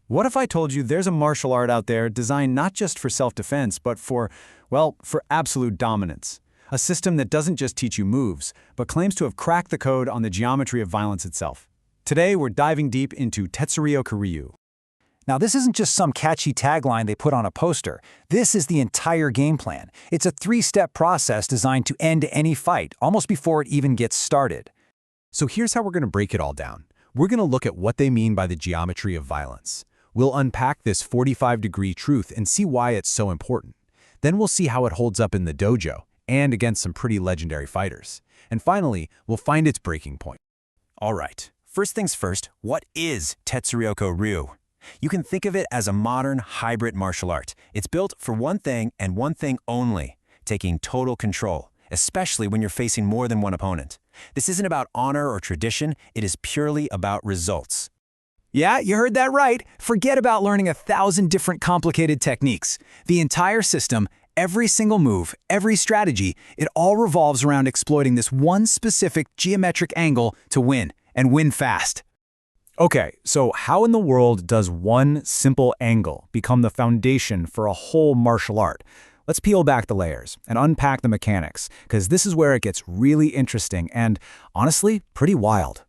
What if I told you there's a martial art out there designed not just for self-defense, but for, well, for absolute dominance? A system that doesn't just teach you moves, but claims to have cracked the code on the geometry of violence itself. Today, we're diving deep into Tetsuryoku-Ryu. Now, this isn't just some catchy tagline they put on a poster. This is the entire game plan. It's a three-step process designed to end any fight, almost before it even gets started. So here's how we're going to break it all down. We're going to look at what they mean by the geometry of violence. We'll unpack this 45-degree truth and see why it's so important. Then we'll see how it holds up in the dojo and against some pretty legendary fighters. And finally, we'll find its breaking point. All right, first things first, what is Tetsuryoku-Ryu? You can think of it as a modern hybrid martial art. It's built for one thing and one thing only, taking total control, especially when you're facing more than one opponent. This isn't about honor or tradition, it is purely about results. Yeah, you heard that right. Forget about learning 1,000 different complicated techniques. The entire system, every single move, every strategy, it all revolves around exploiting this one specific geometric angle to win, and win fast. Okay, so how in the world does one simple angle become the foundation for a whole martial art? Let's peel back the layers and unpack the mechanics, because this is where it gets really interesting and, honestly, pretty wild.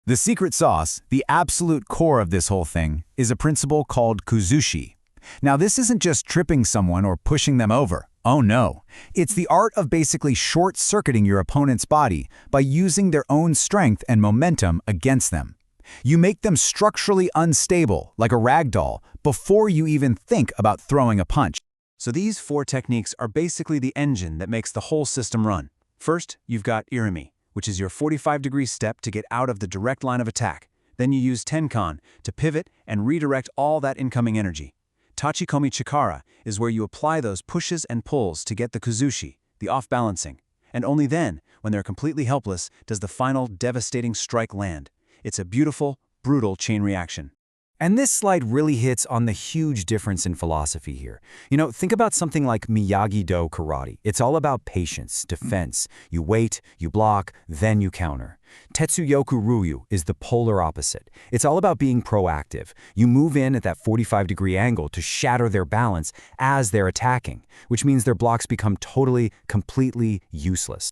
The secret sauce, the absolute core of this whole thing, is a principle called kuzushi. Now, this isn't just tripping someone or pushing them over. Oh no. It's the art of basically short-circuiting your opponent's body by using their own strength and momentum against them. You make them structurally unstable, like a rag doll, before you even think about throwing a punch. So these four techniques are basically the engine that makes the whole system run. First, you've got irimi, which is your 45-degree step to get out of the direct line of attack. Then you use tenkan to pivot and redirect all that incoming energy. Tachikomi Chikara is where you apply those pushes and pulls to get the kuzushi, the off-balancing. And only then, when they're completely helpless, does the final devastating strike land. It's a beautiful, brutal chain reaction. And this slide really hits on the huge difference in philosophy here. You know, think about something like Miyagi-Do karate. It's all about patience, defense. You wait, you block, then you counter. Tetsuryoku-Ryu is the polar opposite. It's all about being proactive. You move in at that 45-degree angle to shatter their balance as they're attacking, which means their blocks become totally, completely useless.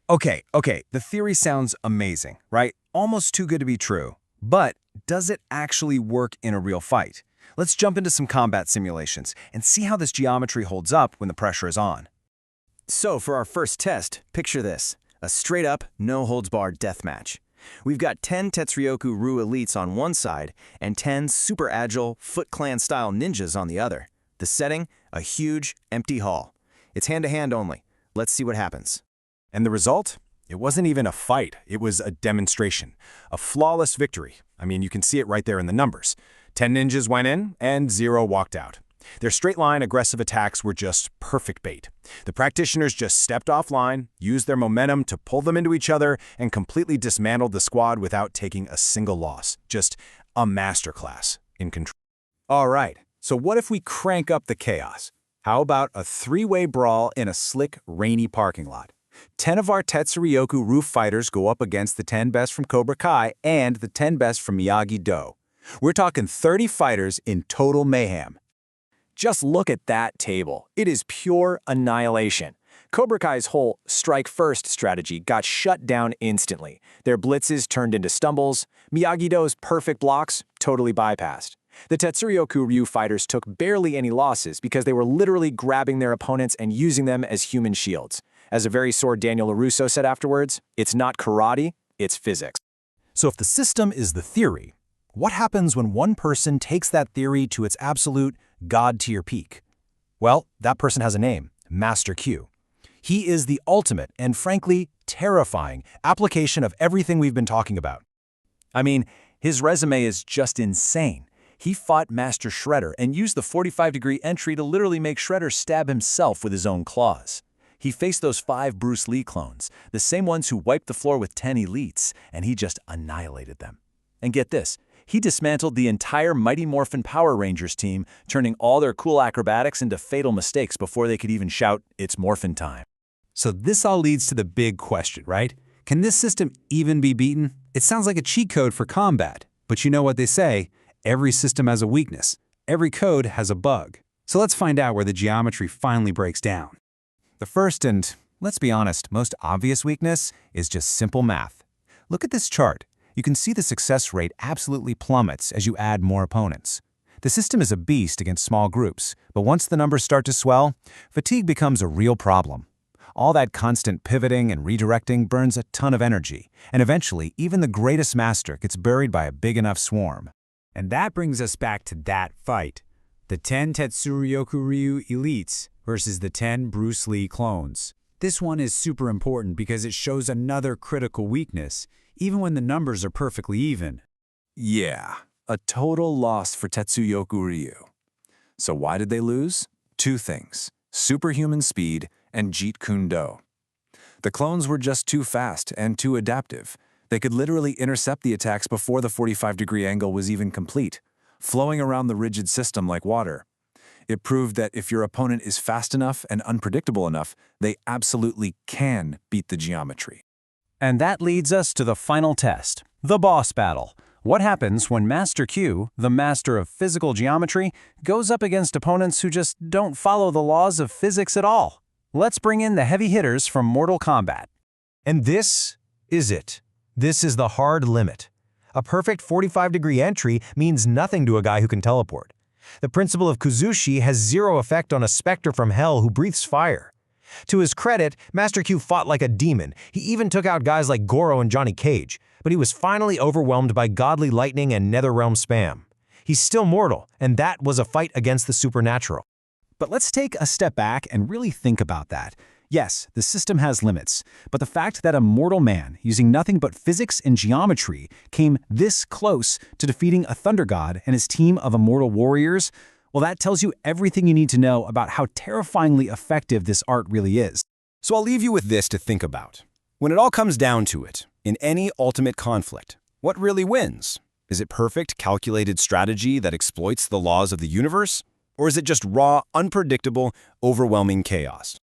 Okay, the theory sounds amazing, right? Almost too good to be true. But does it actually work in a real fight? Let's jump into some combat simulations and see how this geometry holds up when the pressure is on. So for our first test, picture this, a straight-up, no-holds-barred deathmatch. We've got 10 Tetsuryoku-Ryu elites on one side and 10 super agile, Foot Clan-style ninjas on the other. The setting, a huge, empty hall. It's hand-to-hand only. Let's see what happens. And the result? It wasn't even a fight, it was a demonstration. A flawless victory. I mean, you can see it right there in the numbers. 10 ninjas went in, and 0 walked out. Their straight-line, aggressive attacks were just perfect bait. The practitioners just stepped offline, used their momentum to pull them into each other, and completely dismantled the squad without taking a single loss. Just a masterclass in control. All right, so what if we crank up the chaos? How about a three-way brawl in a slick, rainy parking lot? 10 of our Tetsuryoku-Ryu fighters go up against the 10 best from Cobra Kai and the 10 best from Miyagi-Do. We're talking 30 fighters in total mayhem. Just look at that table. It is pure annihilation. Cobra Kai's whole strike-first strategy got shut down instantly. Their blitzes turned into stumbles. Miyagi-Do's perfect blocks totally bypassed. The Tetsuryoku-Ryu fighters took barely any losses because they were literally grabbing their opponents and using them as human shields. As a very sore Daniel LaRusso said afterwards, it's not karate, it's physics. So if the system is the theory, what happens when one person takes that theory to its absolute God-tier peak? Well, that person has a name, Master Q. He is the ultimate and, frankly, terrifying application of everything we've been talking about. I mean, his resume is just insane. He fought Master Shredder and used the 45-degree entry to literally make Shredder stab himself with his own claws. He faced those 5 Bruce Lee clones, the same ones who wiped the floor with 10 elites, and he just annihilated them. And get this, he dismantled the entire Mighty Morphin Power Rangers team, turning all their cool acrobatics into fatal mistakes before they could even shout, "It's Morphin time." So this all leads to the big question, right? Can this system even be beaten? It sounds like a cheat code for combat, but you know what they say, Every system has a weakness. Every code has a bug. So let's find out where the geometry finally breaks down. The first and, let's be honest, most obvious weakness is just simple math. Look at this chart. You can see the success rate absolutely plummets as you add more opponents. The system is a beast against small groups, but once the numbers start to swell, fatigue becomes a real problem. All that constant pivoting and redirecting burns a ton of energy, and eventually even the greatest master gets buried by a big enough swarm. And that brings us back to that fight. The 10 Tetsuryoku-Ryu elites versus the 10 Bruce Lee clones. This one is super important because it shows another critical weakness, even when the numbers are perfectly even. Yeah, a total loss for Tetsuryoku-Ryu. So why did they lose? Two things: superhuman speed and Jeet Kune Do. The clones were just too fast and too adaptive. They could literally intercept the attacks before the 45-degree angle was even complete, flowing around the rigid system like water. It proved that if your opponent is fast enough and unpredictable enough, they absolutely can beat the geometry. And that leads us to the final test, the boss battle. What happens when Master Q, the master of physical geometry, goes up against opponents who just don't follow the laws of physics at all? Let's bring in the heavy hitters from Mortal Kombat. And this is it. This is the hard limit. A perfect 45-degree entry means nothing to a guy who can teleport. The principle of kuzushi has zero effect on a specter from hell who breathes fire. To his credit, Master Q fought like a demon. He even took out guys like Goro and Johnny Cage, but he was finally overwhelmed by godly lightning and netherrealm spam. He's still mortal, and that was a fight against the supernatural. But let's take a step back and really think about that. Yes, the system has limits, but the fact that a mortal man using nothing but physics and geometry came this close to defeating a thunder god and his team of immortal warriors, well, that tells you everything you need to know about how terrifyingly effective this art really is. So I'll leave you with this to think about. When it all comes down to it, in any ultimate conflict, what really wins? Is it perfect, calculated strategy that exploits the laws of the universe? Or is it just raw, unpredictable, overwhelming chaos?